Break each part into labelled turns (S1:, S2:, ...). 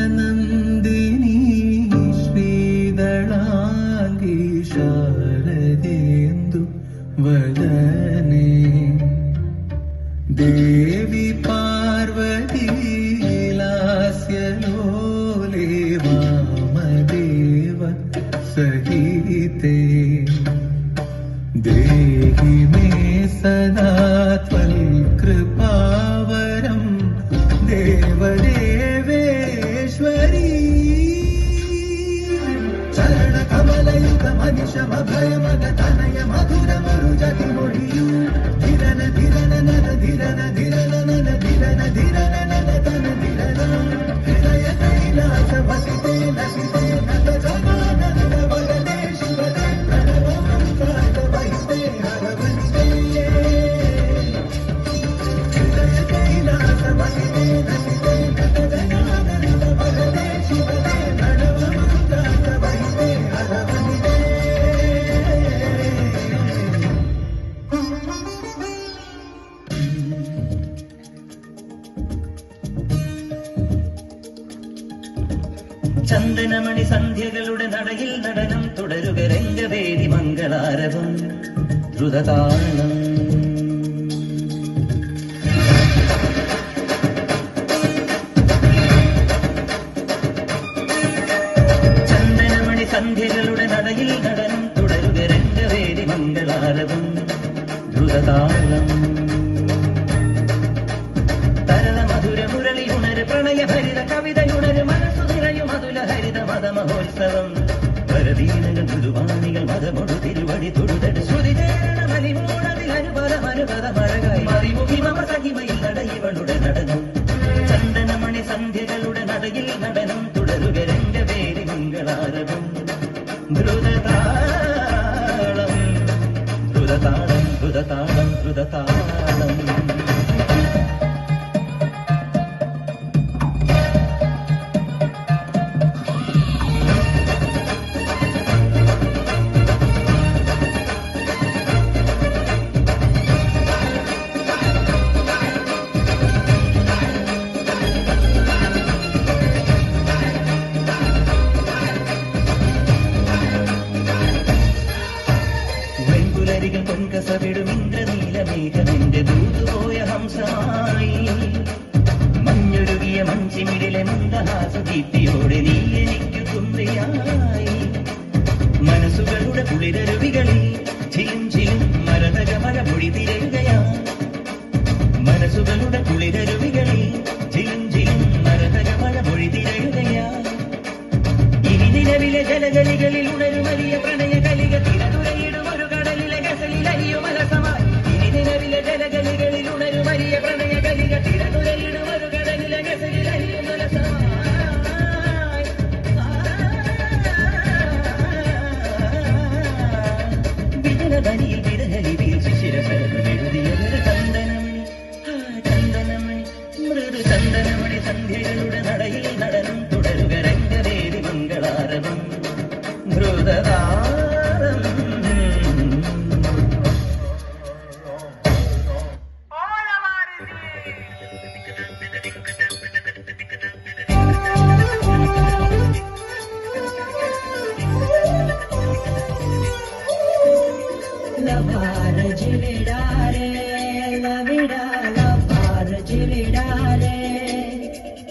S1: ശൈലനന്ദിനി ശ്രീദളാംഗി ശാരദേന്ദു വദനേ ദേവി പാർവതി ലാസ്യലോലേ വാമദേവ സഹിതേ ദേഹി may സദാ ത്വൽകൃപാവരം ദേവദേവേശ്വരീ ചരണകമലയുഗമനിശമഭയമഗതനയ മധുരമരുജതിമൊഴിയൂ ധിരന ധിരന നന ധിരന ധിരന നന ധിരന ധിരന നന തന ധിരന ഹൃദയ കൈലാസ വസിതേ നസിതേ നത ജഗാനന്ദ വദനേ ശിവദേ പ്രണവമന്ത്രാത വൈസ്തേ ഹരവനിതേ ഹൃദയ കൈലാസ വസിതേ നസിതേ നത ജഗാനന്ദ വദനേ ശിവദേ പ്രണവമന്ത്രാത വൈസ്തേ ഹരവനിതേ.
S2: ചന്ദനമണി സന്ധ്യകളുടെ നടയിൽ നടനം തുടരുക രംഗവേദി മംഗളാരവം ദ്രുതതാളം. ചന്ദനമണി സന്ധ്യകളുടെ നടയിൽ നടനം തുടരുക രംഗവേദി മംഗളാരവം ദ്രുതതാളം. തരള മധുര മുരളിയുണര് പ്രണയഭരിത കവിതയുണര് മനസ്സു നിറയും അതുല ഹരിത മതമഹോത്സവം. വരവീണകൾ മൃദുവാണികൾ മതമൊടു തിരുവടി തൊഴുതട് ശ്രുതി ചേരണ മലിമൂടതിൽ അനുപദ മഴകായി മറിമുഖി മമ സഹിമയിൽ നടയിവളുടെ നടനം. ചന്ദനമണി സന്ധ്യകളുടെ നടയിൽ നടനം തുടരുക രംഗവേദി മംഗളാരവം ദ്രുതതാളം ദ്രുതതാളം ദ്രുതതാളം ദ്രുതതാളം. വെങ്കുലരികൾ പൊൻകസവിടും ഇന്ദ്രനീലമേഘമിന്റെ ദൂതുപോയ ഹംസമായി മഞ്ഞൊരുകിയ മഞ്ചിമിടിലെ മന്ദഹാസദീപ്തിയോടെ നീ എനിക്ക് തുമ്പയായി. മനസ്സുകളുടെ കുളിരരുവികളിൽ ചിലും ചിലും മരതക മഴമൊഴി തിരയുകയാ. മനസ്സുകളുടെ കുളിരരുവികളിൽ ചിലും ചിലും മരതക മഴമൊഴി തിരയുകയാ. ഇനി നിലവിലെ ജലഗലികളിൽ ഉണരും വലിയ പ്രണയ കലിക തിരതുരയിടും ഒരു കടലിലെ ഗസലിലരിയും അലസമായി. ഇനി നിലവിലെ ജലഗലികളിൽ ഉണരും വലിയ പ്രണയ കലിക തിരതുരയിടും ഒരു കടലിലെ ഗസലിലരിയും അലസമായി. വിജനബനിയിൽ വിരഹലിയിൽ ശിശിരശരമെഴുതിയൊരു ചന്ദനമണി ചന്ദനമണി മൃദു ചന്ദനമണി സന്ധ്യകളുടെ നടയിൽ നടനം തുടരുക രംഗവേദി മംഗളാരവം ദ്രുതതാളം.
S3: लभार जिविडा रे लविडा लभार जिविडा रे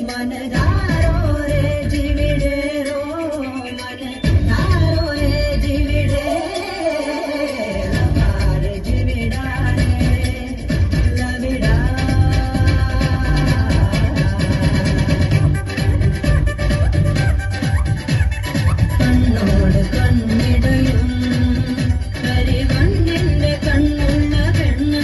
S3: मनदारो रे जिविडे रो मनदारो रे जिविडे लभार जिविडा रे लविडा കണ്ണോട് കണ്ണിടയും കരിവണ്ണിന്റെ കണ്ണുള്ള പെണ്ണ്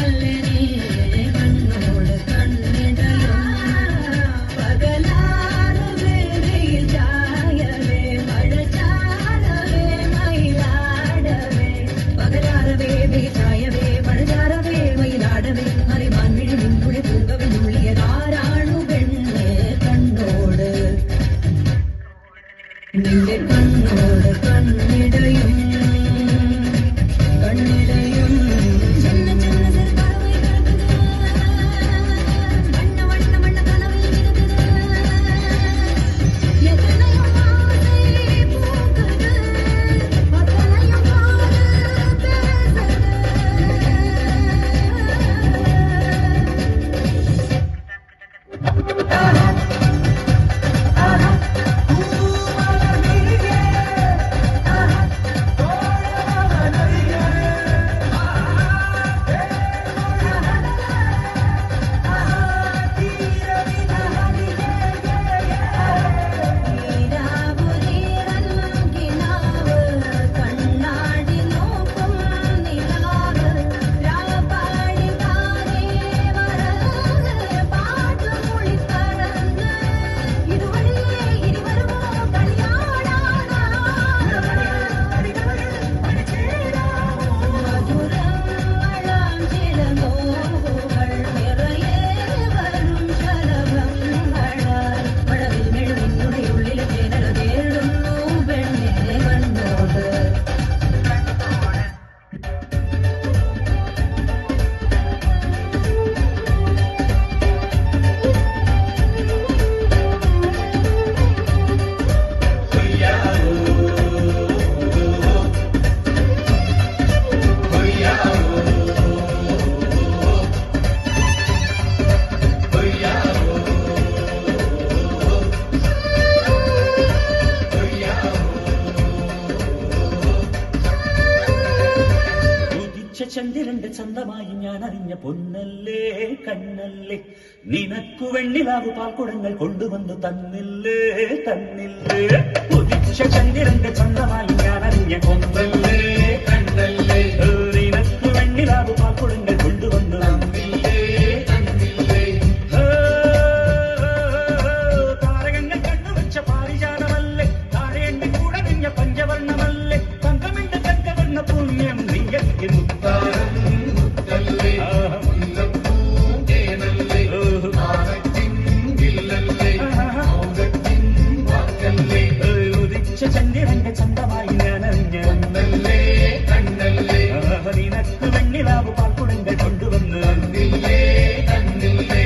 S2: സ്വന്തമായി ഞാൻ അറിഞ്ഞ പൊന്നല്ലേ കണ്ണല്ലേ നിനക്കു വെണ്ണിലാവു പാൽക്കുടങ്ങൾ കൊണ്ടുവന്നു തന്നില്ലേ തന്നില്ലേ ഉദിച്ച ചന്ദ്രന്റെ സ്വന്തമായി ഞാൻ അറിഞ്ഞ പൊന്നല്ലേ കണ്ണല്ലേ നിനക്കു വെണ്ണിലാവു പാൽക്കുടങ്ങൾ കൊണ്ടുവന്നു തന്നില്ലേ തന്നില്ലേ താരകങ്ങൾ കണ്ണുവച്ച പാരിജാതമല്ലേ താരയന്റെ കൂടെ നിഞ്ഞ പഞ്ചവർണ്ണമല്ലേ തങ്കമിന്റെ തങ്കവർണ്ണ പുണ്യം നീയಕ್ಕೆ മുത്താരം മുത്തല്ലേ മുല്ലപ്പൂങ്കേനല്ലേ ആരത്തിൻ വില്ലല്ലേ ഔദത്തിൻ വാക്കല്ലേ ഉദിച്ച ചന്ദ്രന്റെ ചന്തമായി ഞാനറിഞ്ഞ ഒന്നല്ലേ കണ്ണല്ലേ നിനക്ക് വെണ്ണിലാവ് പാൽക്കുടങ്ങൾ കൊണ്ടുവന്ന് തന്നില്ലേ തന്നില്ലേ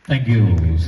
S4: Thank you.